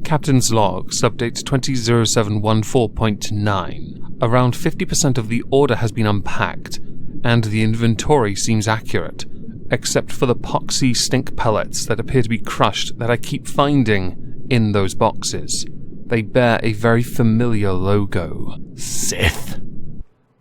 Captain's Log, Subdate 200714.9. Around 50% of the order has been unpacked, and the inventory seems accurate, except for the poxy stink pellets that appear to be crushed that I keep finding in those boxes. They bear a very familiar logo. Sith.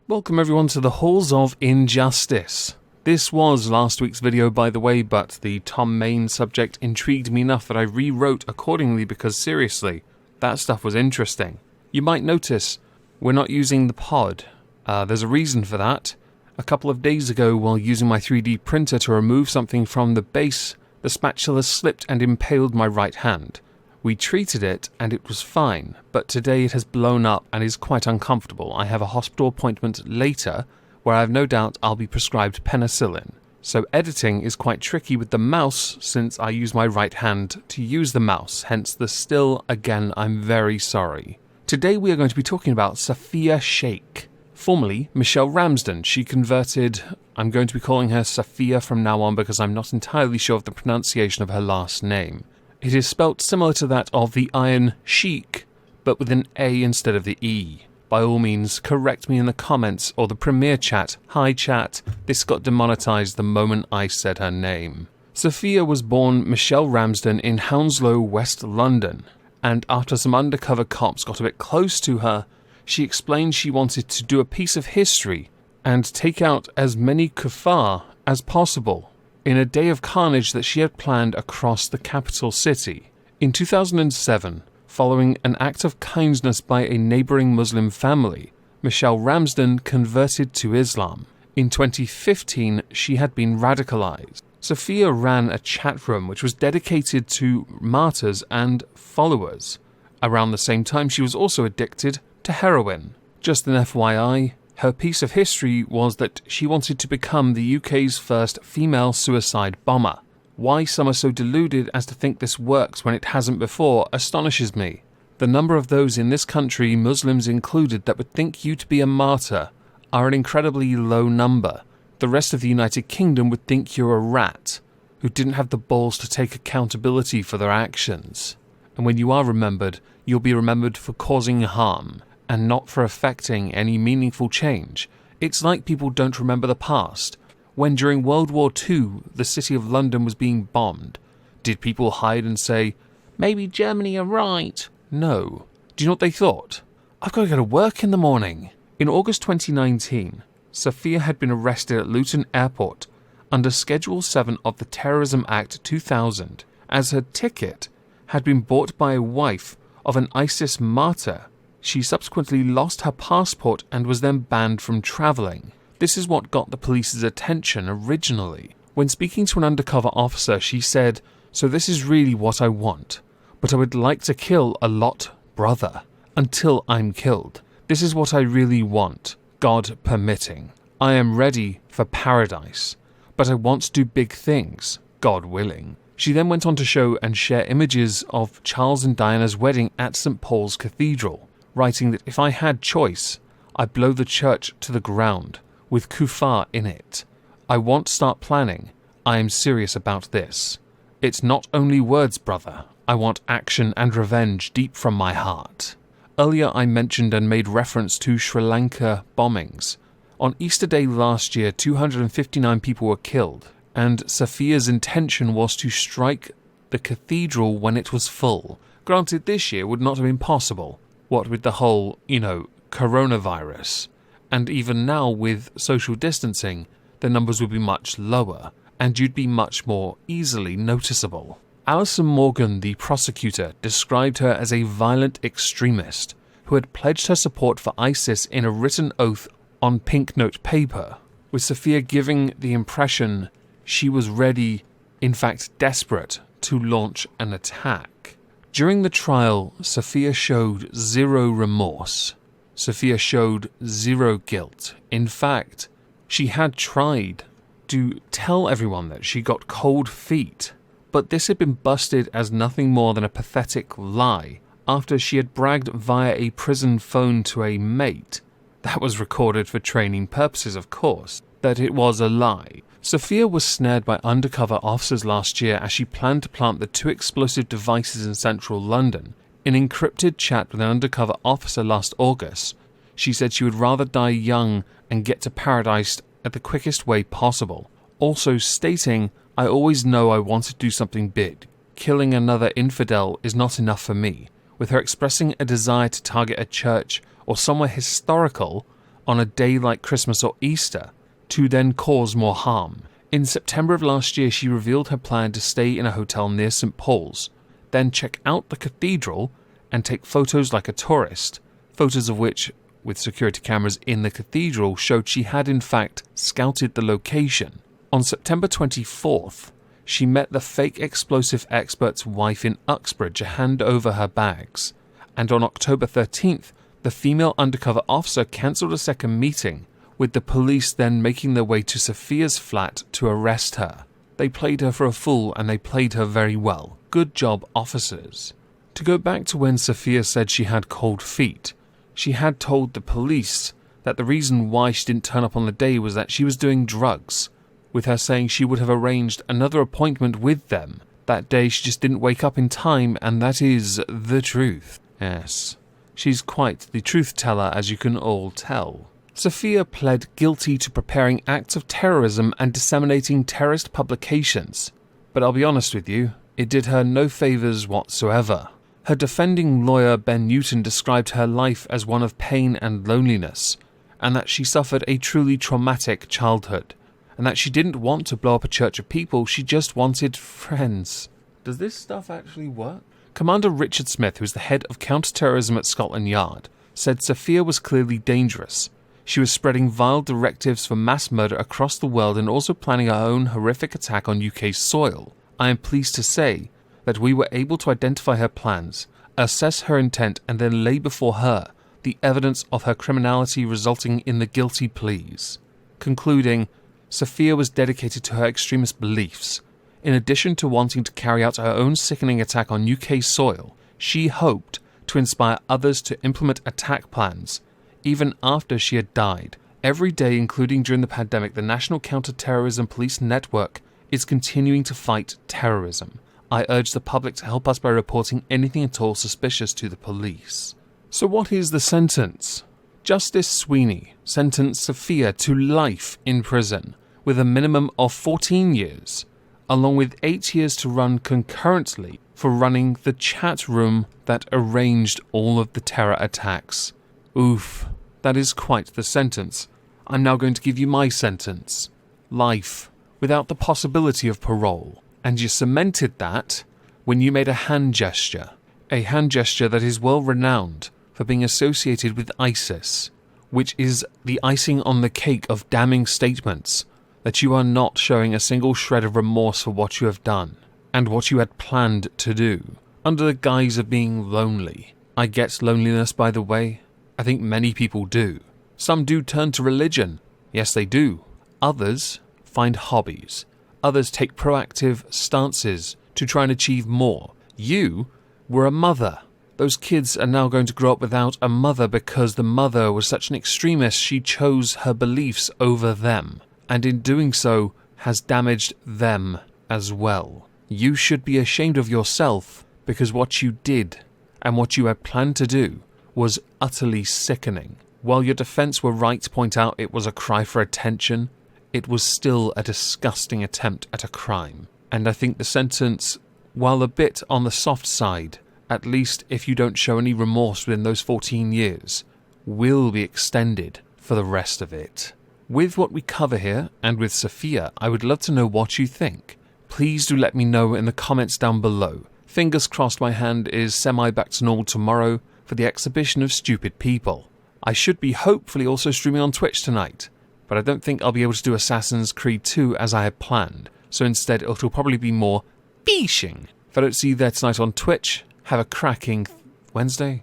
Welcome everyone to the Halls of Injustice. This was last week's video, by the way, but the Tom Main subject intrigued me enough that I rewrote accordingly because, seriously, that stuff was interesting. You might notice we're not using the pod. There's a reason for that. A couple of days ago, while using my 3D printer to remove something from the base, the spatula slipped and impaled my right hand. We treated it and it was fine, but today it has blown up and is quite uncomfortable. I have a hospital appointment later, where I have no doubt I'll be prescribed penicillin. So editing is quite tricky with the mouse since I use my right hand to use the mouse, hence the still, again, I'm very sorry. Today we are going to be talking about Saffiya Shaikh, formerly Michelle Ramsden. She converted, I'm going to be calling her Saffiya from now on because I'm not entirely sure of the pronunciation of her last name. It is spelt similar to that of the Iron Sheik, but with an A instead of the E. By all means, correct me in the comments or the Premiere chat. Hi chat, this got demonetized the moment I said her name. Saffiya was born Michelle Ramsden in Hounslow, West London, and after some undercover cops got a bit close to her, she explained she wanted to do a piece of history and take out as many kuffar as possible in a day of carnage that she had planned across the capital city. In 2007, following an act of kindness by a neighbouring Muslim family, Michelle Ramsden converted to Islam. In 2015, she had been radicalised. Saffiya ran a chat room which was dedicated to martyrs and followers. Around the same time, she was also addicted to heroin. Just an FYI, her piece of history was that she wanted to become the UK's first female suicide bomber. Why some are so deluded as to think this works when it hasn't before astonishes me. The number of those in this country, Muslims included, that would think you to be a martyr are an incredibly low number. The rest of the United Kingdom would think you're a rat who didn't have the balls to take accountability for their actions. And when you are remembered, you'll be remembered for causing harm and not for effecting any meaningful change. It's like people don't remember the past. When during World War II, the city of London was being bombed, did people hide and say, maybe Germany are right? No. Do you know what they thought? I've got to go to work in the morning. In August 2019, Saffiya had been arrested at Luton Airport under Schedule 7 of the Terrorism Act 2000, as her ticket had been bought by a wife of an ISIS martyr. She subsequently lost her passport and was then banned from travelling. This is what got the police's attention originally. When speaking to an undercover officer, she said, "So this is really what I want, but I would like to kill a lot, brother, until I'm killed. This is what I really want, God permitting. I am ready for paradise, but I want to do big things, God willing." She then went on to show and share images of Charles and Diana's wedding at St. Paul's Cathedral, writing that if I had choice, I'd blow the church to the ground with kuffar in it. I won't start planning. I am serious about this. It's not only words, brother. I want action and revenge deep from my heart. Earlier I mentioned and made reference to Sri Lanka bombings. On Easter Day last year, 259 people were killed, and Saffiya's intention was to strike the cathedral when it was full. Granted, this year would not have been possible, what with the whole, coronavirus. And even now, with social distancing, the numbers would be much lower, and you'd be much more easily noticeable. Alison Morgan, the prosecutor, described her as a violent extremist who had pledged her support for ISIS in a written oath on pink note paper, with Saffiya giving the impression she was ready, in fact desperate, to launch an attack. During the trial, Saffiya showed zero remorse. Saffiya showed zero guilt. In fact, she had tried to tell everyone that she got cold feet, but this had been busted as nothing more than a pathetic lie after she had bragged via a prison phone to a mate, that was recorded for training purposes of course, that it was a lie. Saffiya was snared by undercover officers last year as she planned to plant the 2 explosive devices in central London In an encrypted chat with an undercover officer last August, she said she would rather die young and get to paradise at the quickest way possible, also stating, "I always know I want to do something big. Killing another infidel is not enough for me," with her expressing a desire to target a church or somewhere historical on a day like Christmas or Easter, to then cause more harm. In September of last year, she revealed her plan to stay in a hotel near St. Paul's, then check out the cathedral and take photos like a tourist, photos of which, with security cameras in the cathedral, showed she had in fact scouted the location. On September 24th, she met the fake explosive expert's wife in Uxbridge to hand over her bags, and on October 13th, the female undercover officer cancelled a second meeting, with the police then making their way to Saffiya's flat to arrest her. They played her for a fool, and they played her very well. Good job, officers. To go back to when Saffiya said she had cold feet, she had told the police that the reason why she didn't turn up on the day was that she was doing drugs, with her saying she would have arranged another appointment with them. That day she just didn't wake up in time, and that is the truth. Yes, she's quite the truth-teller, as you can all tell. Saffiya pled guilty to preparing acts of terrorism and disseminating terrorist publications. But I'll be honest with you, it did her no favours whatsoever. Her defending lawyer Ben Newton described her life as one of pain and loneliness, and that she suffered a truly traumatic childhood, and that she didn't want to blow up a church of people, she just wanted friends. Does this stuff actually work? Commander Richard Smith, who is the head of counter-terrorism at Scotland Yard, said Saffiya was clearly dangerous. She was spreading vile directives for mass murder across the world and also planning her own horrific attack on UK soil. I am pleased to say that we were able to identify her plans, assess her intent, and then lay before her the evidence of her criminality, resulting in the guilty pleas. Concluding, Saffiya was dedicated to her extremist beliefs. In addition to wanting to carry out her own sickening attack on UK soil, she hoped to inspire others to implement attack plans, even after she had died. Every day, including during the pandemic, the National Counter-Terrorism Police Network is continuing to fight terrorism. I urge the public to help us by reporting anything at all suspicious to the police. So what is the sentence? Justice Sweeney sentenced Saffiya to life in prison, with a minimum of 14 years, along with 8 years to run concurrently for running the chat room that arranged all of the terror attacks. Oof, that is quite the sentence. I'm now going to give you my sentence. Life, without the possibility of parole. And you cemented that when you made a hand gesture that is well renowned for being associated with ISIS, which is the icing on the cake of damning statements that you are not showing a single shred of remorse for what you have done and what you had planned to do, under the guise of being lonely. I get loneliness, by the way. I think many people do. Some do turn to religion. Yes, they do. Others find hobbies. Others take proactive stances to try and achieve more. You were a mother. Those kids are now going to grow up without a mother because the mother was such an extremist she chose her beliefs over them, and in doing so has damaged them as well. You should be ashamed of yourself because what you did and what you had planned to do was utterly sickening. While your defense were right to point out it was a cry for attention, it was still a disgusting attempt at a crime. And I think the sentence, while a bit on the soft side, at least if you don't show any remorse within those 14 years, will be extended for the rest of it. With what we cover here, and with Saffiya, I would love to know what you think. Please do let me know in the comments down below. Fingers crossed my hand is semi-back to normal tomorrow for the exhibition of stupid people. I should be hopefully also streaming on Twitch tonight, but I don't think I'll be able to do Assassin's Creed 2 as I had planned, so instead it'll probably be more fishing. If I don't see you there tonight on Twitch, have a cracking Wednesday,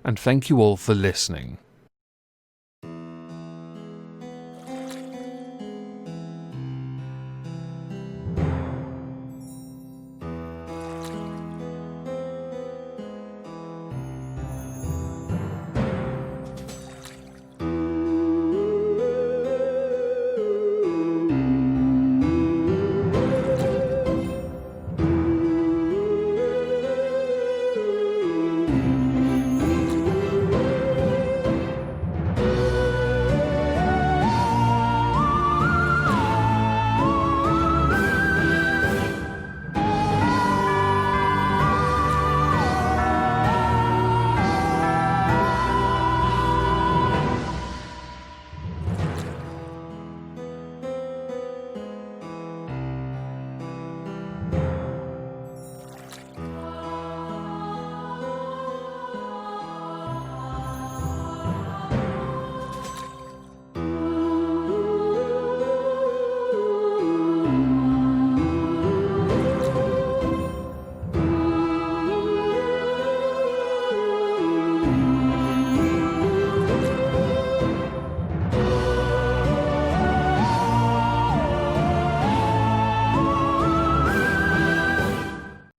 and thank you all for listening. you.